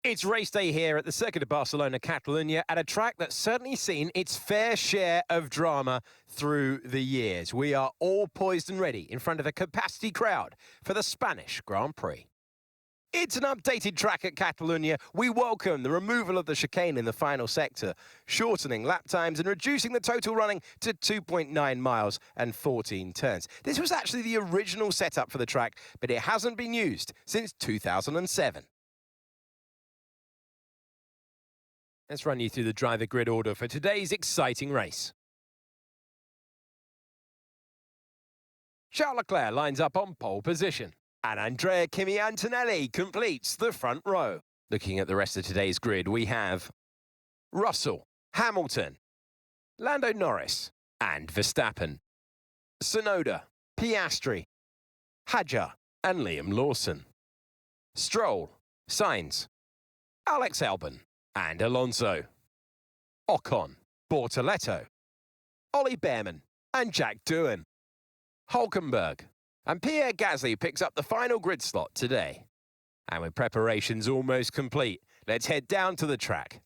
It's race day here at the Circuit of Barcelona, Catalonia, at a track that's certainly seen its fair share of drama through the years. We are all poised and ready in front of a capacity crowd for the Spanish Grand Prix. It's an updated track at Catalonia. We welcome the removal of the chicane in the final sector, shortening lap times and reducing the total running to 2.9 miles and 14 turns. This was actually the original setup for the track, but it hasn't been used since 2007. Let's run you through the driver grid order for today's exciting race. Charles Leclerc lines up on pole position, and Andrea Kimi Antonelli completes the front row. Looking at the rest of today's grid, we have Russell, Hamilton, Lando Norris, and Verstappen, Tsunoda, Piastri, Hadjar, and Liam Lawson, Stroll, Sainz, Alex Albon, and Alonso, Ocon, Bortoleto, Ollie Behrman, and Jack Doohan, Hulkenberg, and Pierre Gasly picks up the final grid slot today. And with preparations almost complete, let's head down to the track.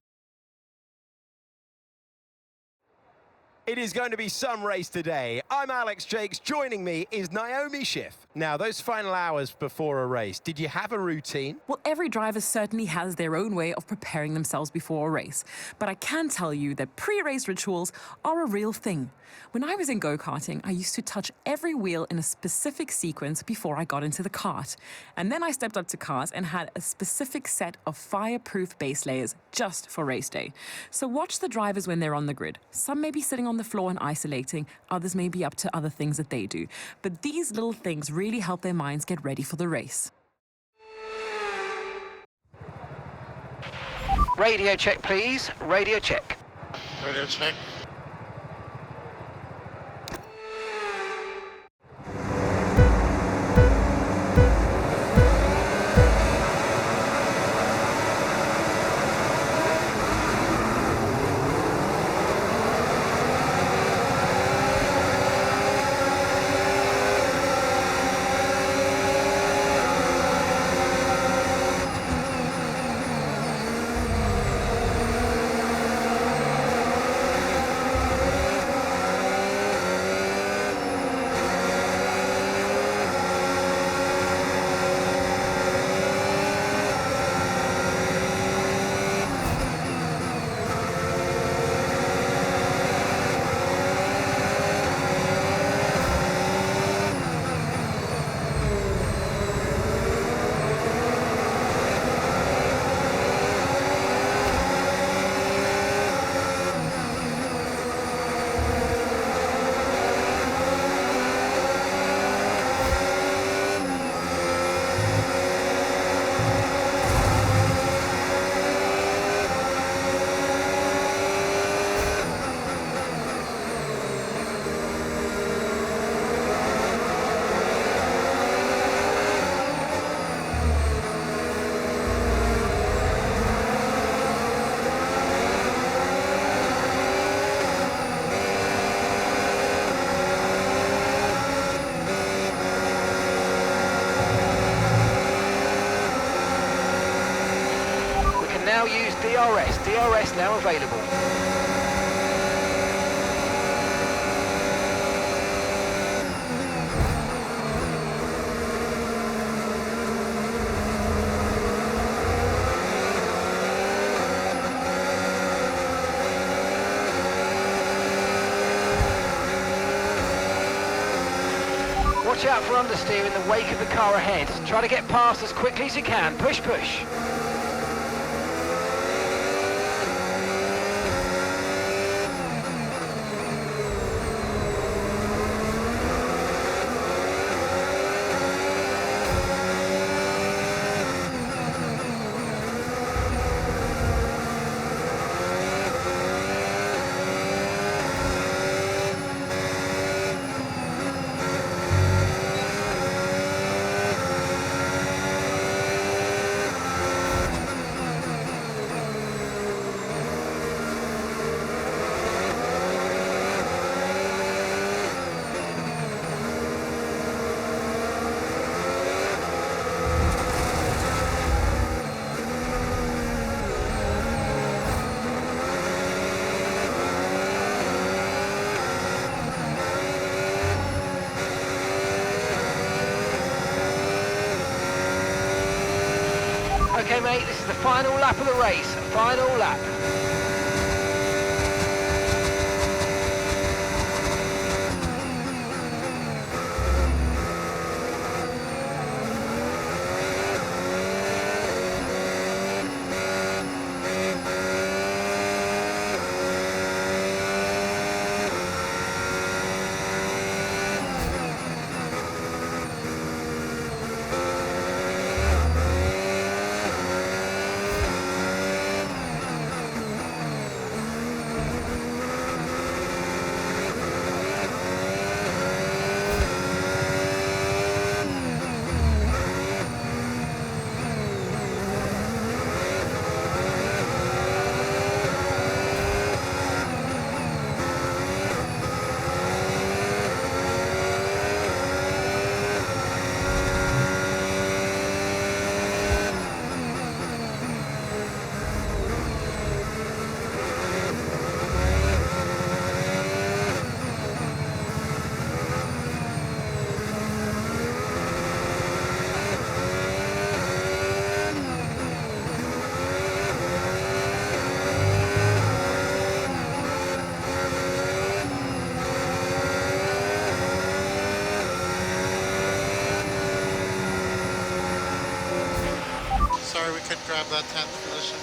It is going to be some race today. I'm Alex Jakes. Joining me is Naomi Schiff. Now, those final hours before a race, did you have a routine? Well, every driver certainly has their own way of preparing themselves before a race. But I can tell you that pre-race rituals are a real thing. When I was in go-karting, I used to touch every wheel in a specific sequence before I got into the kart. And then I stepped up to cars and had a specific set of fireproof base layers just for race day. So watch the drivers when they're on the grid. Some may be sitting on the floor and isolating, others may be up to other things that they do. But these little things really help their minds get ready for the race. Radio check, please. Radio check. Radio check. Now use DRS. DRS now available. Watch out for understeer in the wake of the car ahead. Try to get past as quickly as you can. Push, push. OK, mate, this is the final lap of the race. Final lap. Sorry we couldn't grab that 10th position.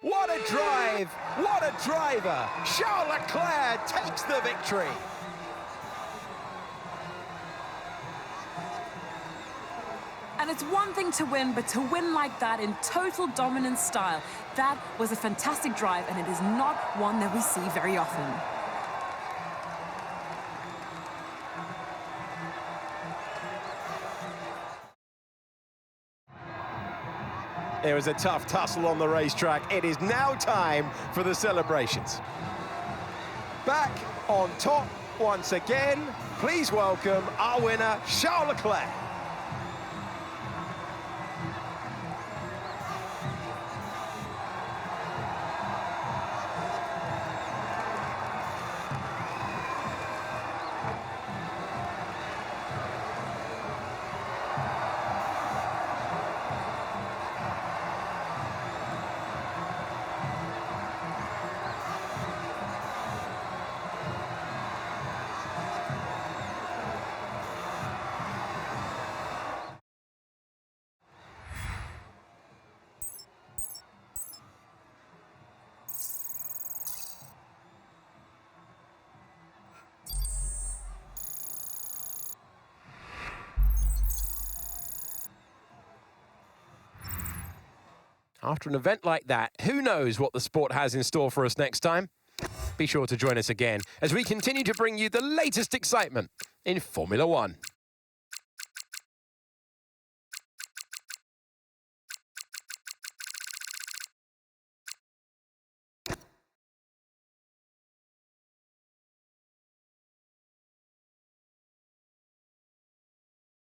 What a drive! What a driver! Charles Leclerc takes the victory! And it's one thing to win, but to win like that in total dominant style, that was a fantastic drive, and it is not one that we see very often. It was a tough tussle on the racetrack. It is now time for the celebrations. Back on top once again, please welcome our winner, Charles Leclerc. After an event like that, who knows what the sport has in store for us next time? Be sure to join us again as we continue to bring you the latest excitement in Formula One.